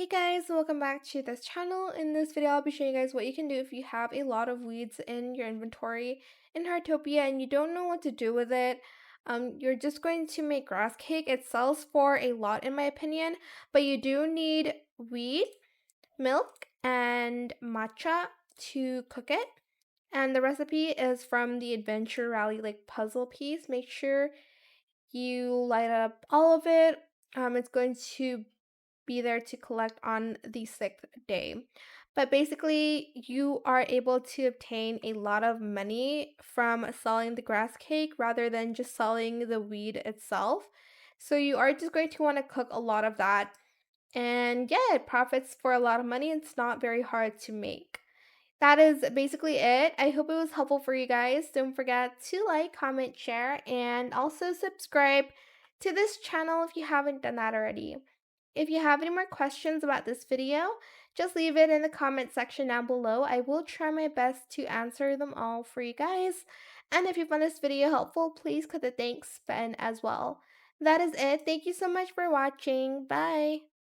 Hey guys, welcome back to this channel. In this video, I'll be showing you guys what you can do if you have a lot of weeds in your inventory in Heartopia and you don't know what to do with it. You're just going to make grass cake. It sells for a lot in my opinion, but you do need wheat, milk, and matcha to cook it. And the recipe is from the Adventure Rally like puzzle piece. Make sure you light up all of it. It's going to be there to collect on the sixth day. But basically, you are able to obtain a lot of money from selling the grass cake rather than just selling the weed itself. So you are just going to want to cook a lot of that. And yeah, it profits for a lot of money. It's not very hard to make. That is basically it. I hope it was helpful for you guys. Don't forget to like, comment, share, and also subscribe to this channel if you haven't done that already. If you have any more questions about this video, just leave it in the comment section down below. I will try my best to answer them all for you guys. And if you found this video helpful, please click the thanks button as well. That is it. Thank you so much for watching. Bye.